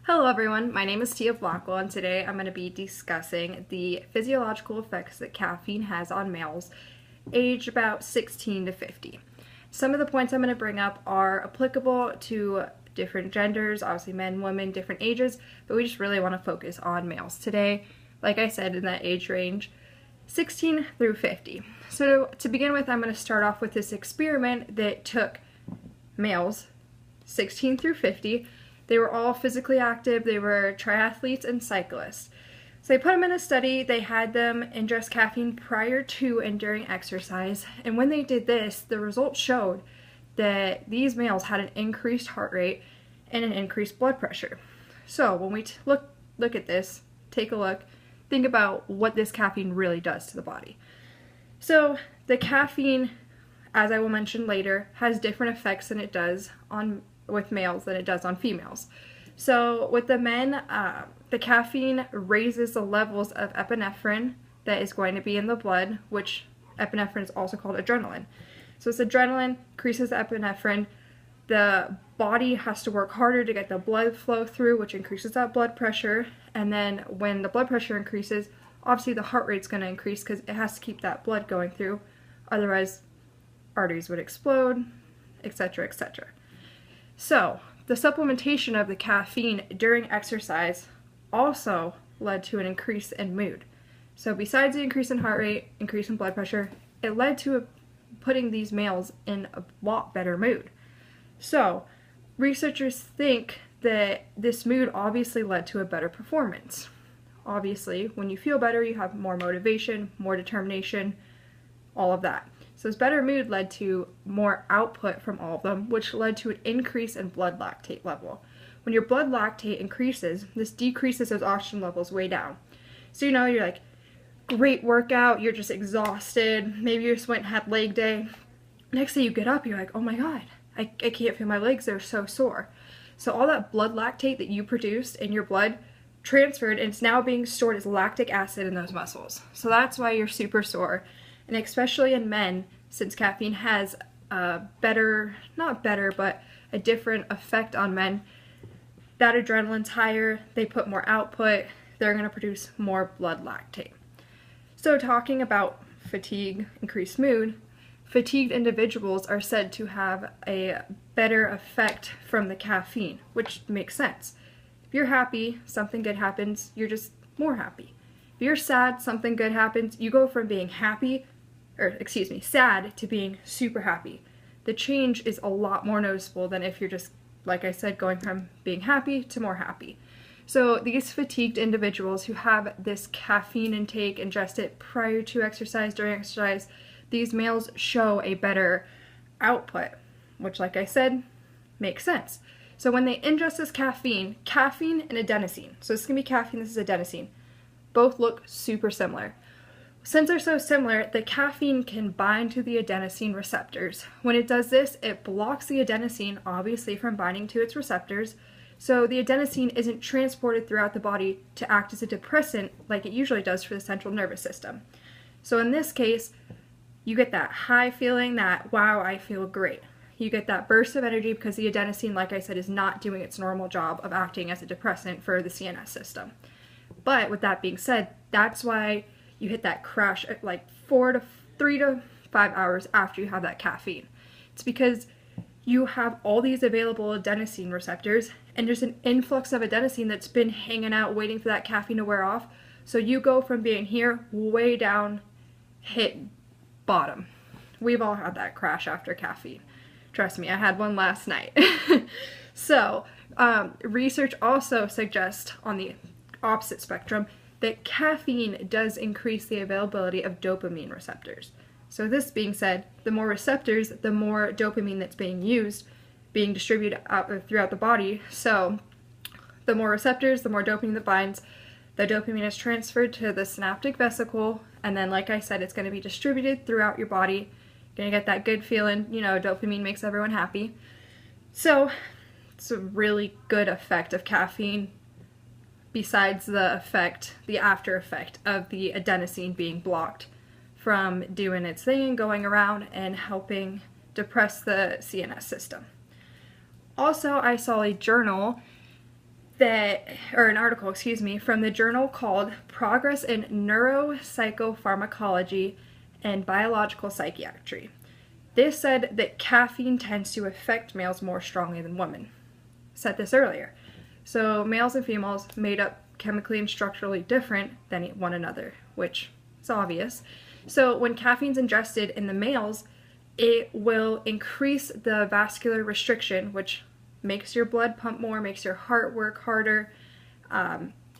Hello everyone, my name is Phsyiological and today I'm going to be discussing the physiological effects that caffeine has on males aged about 16 to 50. Some of the points I'm going to bring up are applicable to different genders, obviously men, women, different ages, but we just really want to focus on males today, like I said, in that age range 16 through 50. So to begin with, I'm going to start off with this experiment that took males 16 through 50. They were all physically active, they were triathletes and cyclists. So they put them in a study, they had them ingest caffeine prior to and during exercise, and when they did this, the results showed that these males had an increased heart rate and an increased blood pressure. So when we look at this, take a look, think about what this caffeine really does to the body. So the caffeine, as I will mention later, has different effects than it does with males than it does on females. So with the men, the caffeine raises the levels of epinephrine that is going to be in the blood, which epinephrine is also called adrenaline. So it's adrenaline, increases the epinephrine. The body has to work harder to get the blood flow through, which increases that blood pressure. And then when the blood pressure increases, obviously the heart rate's going to increase because it has to keep that blood going through. Otherwise, arteries would explode, etc., etc. So, the supplementation of the caffeine during exercise also led to an increase in mood. So besides the increase in heart rate, increase in blood pressure, it led to putting these males in a lot better mood. So, researchers think that this mood obviously led to a better performance. Obviously, when you feel better, you have more motivation, more determination, all of that. So this better mood led to more output from all of them, which led to an increase in blood lactate level. When your blood lactate increases, this decreases those oxygen levels way down. So you're like, great workout, you're just exhausted, maybe you just went and had leg day. Next day you get up, you're like, oh my god, I can't feel my legs, they're so sore. So all that blood lactate that you produced in your blood transferred and it's now being stored as lactic acid in those muscles. So that's why you're super sore. And especially in men, since caffeine has a different effect on men, that adrenaline's higher, they put more output, they're going to produce more blood lactate. So talking about fatigue, increased mood, fatigued individuals are said to have a better effect from the caffeine, which makes sense. If you're happy, something good happens, you're just more happy. If you're sad, something good happens, you go from being sad to being super happy. The change is a lot more noticeable than if you're just, like I said, going from being happy to more happy. So these fatigued individuals who have this caffeine intake ingested prior to exercise, during exercise, these males show a better output, which, like I said, makes sense. So when they ingest this caffeine and adenosine, so this is going to be caffeine, this is adenosine, both look super similar. Since they're so similar, the caffeine can bind to the adenosine receptors. When it does this, it blocks the adenosine, obviously, from binding to its receptors, so the adenosine isn't transported throughout the body to act as a depressant like it usually does for the central nervous system. So in this case, you get that high feeling that, wow, I feel great. You get that burst of energy because the adenosine, like I said, is not doing its normal job of acting as a depressant for the CNS system. But with that being said, that's why you hit that crash at like 3 to 5 hours after you have that caffeine. It's because you have all these available adenosine receptors and there's an influx of adenosine that's been hanging out waiting for that caffeine to wear off. So you go from being here way down, hit bottom. We've all had that crash after caffeine. Trust me, I had one last night. So research also suggests on the opposite spectrum that caffeine does increase the availability of dopamine receptors. So this being said, the more receptors, the more dopamine that's being distributed out throughout the body. So the more receptors, the more dopamine that binds. The dopamine is transferred to the synaptic vesicle, and then, like I said, it's going to be distributed throughout your body. You're going to get that good feeling, dopamine makes everyone happy. So it's a really good effect of caffeine, besides the after effect of the adenosine being blocked from doing its thing and going around and helping depress the CNS system. Also, I saw a journal or an article, excuse me, from the journal called Progress in Neuropsychopharmacology and Biological Psychiatry. This said that caffeine tends to affect males more strongly than women. Said this earlier. So males and females made up chemically and structurally different than one another, which is obvious. So when caffeine's ingested in the males, it will increase the vascular restriction, which makes your blood pump more, makes your heart work harder,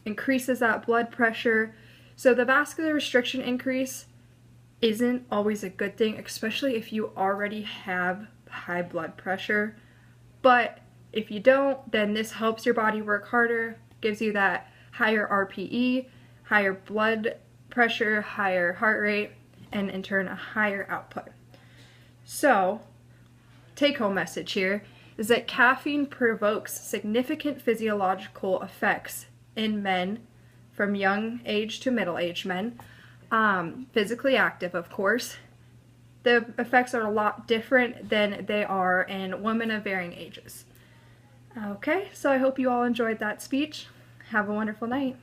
increases that blood pressure. So the vascular restriction increase isn't always a good thing, especially if you already have high blood pressure. But if you don't, then this helps your body work harder, gives you that higher RPE, higher blood pressure, higher heart rate, and in turn a higher output. So, take-home message here is that caffeine provokes significant physiological effects in men from young age to middle-aged men, physically active, of course. The effects are a lot different than they are in women of varying ages. Okay, so I hope you all enjoyed that speech. Have a wonderful night.